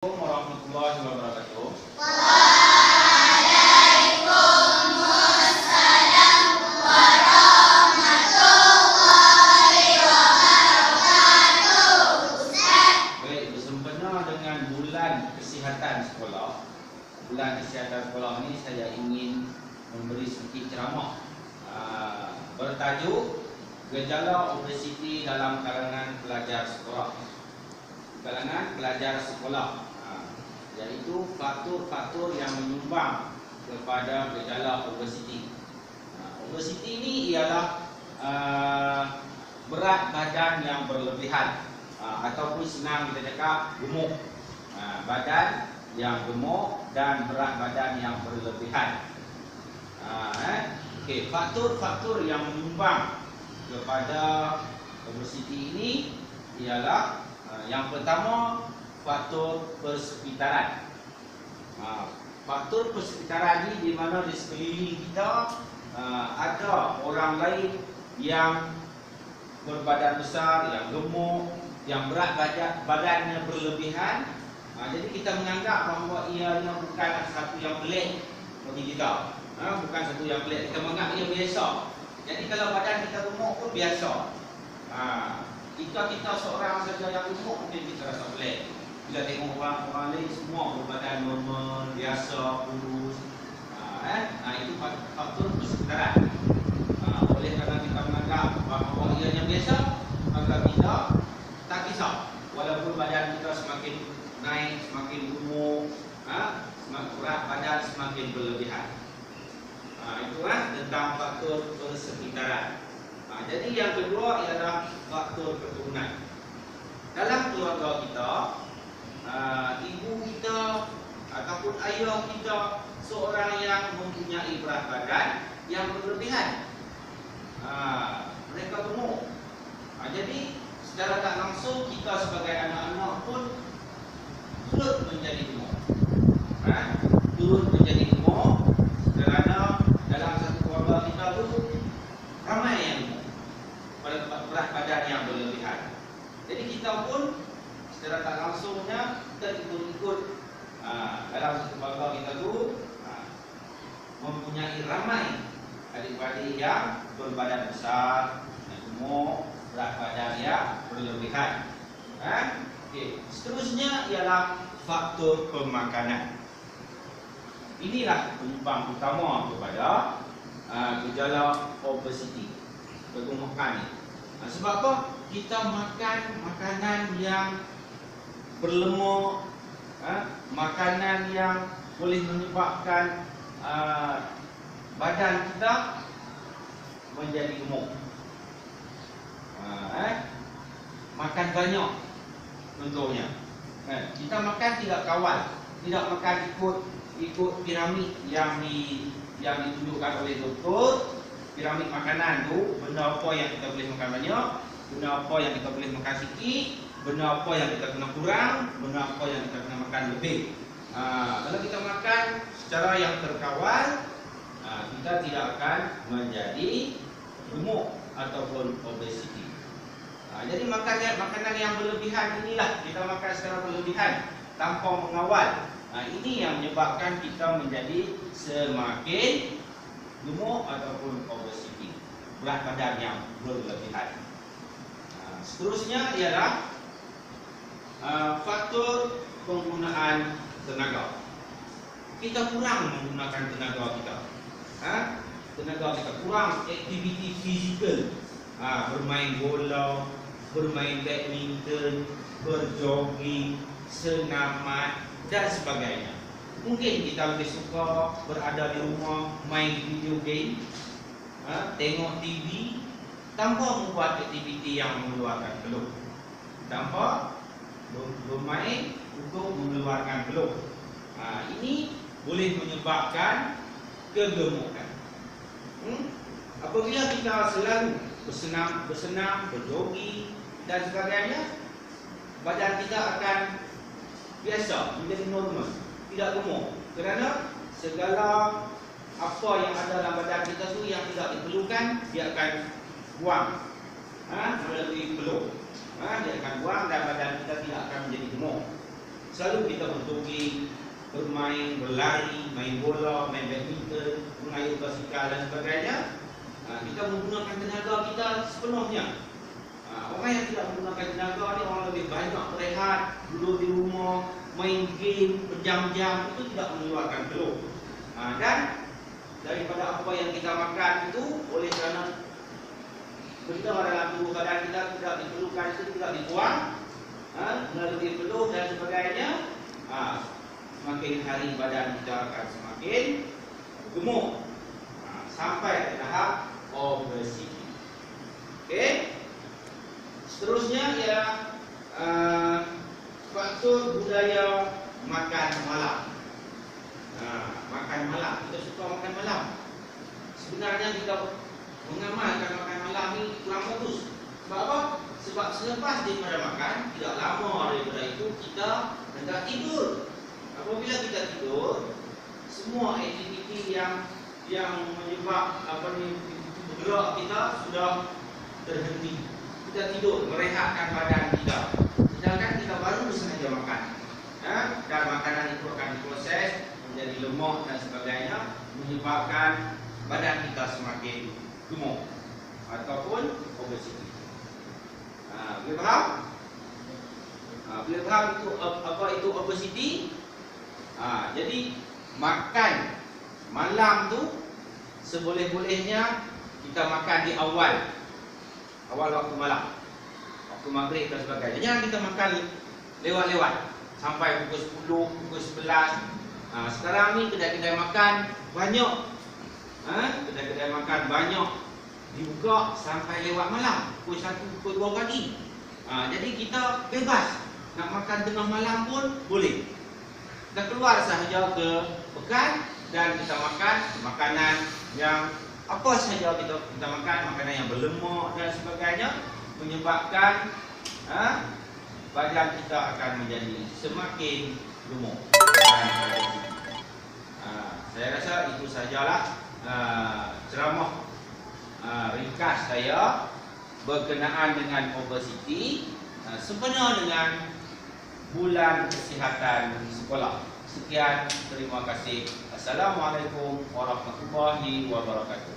Warahmatullahi wabarakatuh. Waalaikumsalam warahmatullahi wabarakatuh. Ustaz. Baik, bersempena dengan bulan kesihatan sekolah. Bulan kesihatan sekolah ini saya ingin memberi sedikit ceramah bertajuk gejala obesiti dalam kalangan pelajar sekolah. Iaitu faktor-faktor yang menyumbang kepada gejala obesiti. Obesiti ini ialah berat badan yang berlebihan, ataupun senang kita cakap gemuk. Badan yang gemuk dan berat badan yang berlebihan. Faktor-faktor yang menyumbang kepada obesiti ini ialah yang pertama, faktor persekitaran. Faktor persekitaran ini di mana di sekeliling kita ada orang lain yang berbadan besar, yang gemuk, yang berat badannya berlebihan. Jadi kita menganggap bahawa ianya bukan satu yang pelik bagi kita. Bukan satu yang pelik, kita menganggap ia biasa. Jadi kalau badan kita gemuk pun biasa. Jika kita seorang saja yang gemuk, mungkin kita rasa pelik. Bila tengok orang lain semua berbadan normal, biasa, kurus. Itu faktor persekitaran. Oleh kerana kita menganggap bahawa ianya biasa, maka kita tak kisah. Walaupun badan kita semakin naik, semakin gemuk, berat badan semakin berlebihan. Itulah tentang faktor persekitaran. Jadi yang kedua ialah faktor keturunan. Dalam keluarga kita, ibu kita ataupun ayah kita seorang yang mempunyai berat badan yang berlebihan. Mereka gemuk. Jadi secara tak langsung kita sebagai anak-anak pun turut menjadi gemuk. Turut menjadi gemuk kerana dalam satu keluarga kita tu ramai yang gemuk, berat badan yang berlebihan. Jadi kita pun secara tak langsungnya kita ikut-ikut dalam satu keluarga kita tu mempunyai ramai adik-adik yang berbadan besar, yang gemuk, berat badan yang berlebihan. Seterusnya ialah faktor pemakanan. Inilah penyumbang utama kepada gejala obesiti, kegemukan ni. Sebab apa? Kita makan makanan yang berlemak, makanan yang boleh menyebabkan badan kita menjadi gemuk. Makan banyak contohnya. Kita makan tidak kawal, tidak makan ikut piramid yang ditunjukkan oleh doktor. Piramid makanan tu, benda apa yang kita boleh makan banyak, benda apa yang kita boleh makan sikit, benda apa yang kita kena kurang, benda apa yang kita kena makan lebih. Kalau kita makan secara yang terkawal, kita tidak akan menjadi gemuk ataupun obesiti. Jadi makanan yang berlebihan inilah, kita makan secara berlebihan tanpa mengawal. Ini yang menyebabkan kita menjadi semakin gemuk ataupun obesiti, berat badan yang berlebihan. Seterusnya ialah faktor penggunaan tenaga. Kita kurang menggunakan tenaga kita. Tenaga kita kurang aktiviti fizikal. Bermain bola, bermain badminton, berjogging, senaman dan sebagainya. Mungkin kita lebih suka berada di rumah, main video game, tengok TV tanpa membuat aktiviti yang mengeluarkan peluh, tanpa bermain untuk mengeluarkan peluh. Ini boleh menyebabkan kegemukan. Apabila kita selalu bersenam, berjogging dan sebagainya, badan kita akan biasa, menjadi normal, tidak gemuk. Kerana segala apa yang ada dalam badan kita tu yang tidak diperlukan, dia akan buang melalui peluh. Dia akan buang dan badan kita tidak akan menjadi gemuk. selalu kita berjogging, bermain, berlari, main bola, main badminton, mengayuh basikal dan sebagainya. Kita menggunakan tenaga kita sepenuhnya. Orang yang tidak menggunakan tenaga ni orang lebih banyak berehat, duduk di rumah, main game berjam-jam, itu tidak mengeluarkan telur. Dan daripada apa yang kita makan itu, oleh kerana benda dalam tubuh badan kita tidak diperlukan, itu tidak dibuang, melalui peluh dan sebagainya, semakin hari badan kita akan semakin gemuk, sampai ke tahap obesiti. Okey. Seterusnya ialah faktor budaya makan malam. Makan malam, kita suka makan malam. Sebenarnya kita mengamalkan makan malam ni kurang bagus. Sebab apa? Sebab selepas daripada makan, tidak lama daripada itu kita hendak tidur. Apabila kita tidur, semua aktiviti yang menyebab bergerak kita sudah terhenti. Kita tidur, merehatkan badan kita. Sedangkan kita baru sengaja makan. Dan makanan itu akan diproses menjadi lemak dan sebagainya, menyebabkan badan kita semakin gemuk ataupun obesiti. Boleh faham? Boleh faham itu apa itu obesiti? Jadi makan malam tu seboleh-bolehnya kita makan di awal waktu malam, waktu maghrib dan sebagainya. Jangan kita makan lewat-lewat sampai pukul 10, pukul 11. Sekarang ni kedai-kedai makan banyak, kedai-kedai makan banyak dibuka sampai lewat malam, pukul 1, pukul 2 pagi. Jadi kita bebas nak makan tengah malam pun boleh. Kita keluar sahaja ke pekan dan kita makan makanan yang apa sahaja kita makan, makanan yang berlemak dan sebagainya, menyebabkan badan kita akan menjadi semakin gemuk. Saya rasa itu sajalah ceramah ringkas saya berkenaan dengan obesiti sempena dengan bulan kesihatan sekolah. Sekian, terima kasih. Assalamualaikum warahmatullahi wabarakatuh.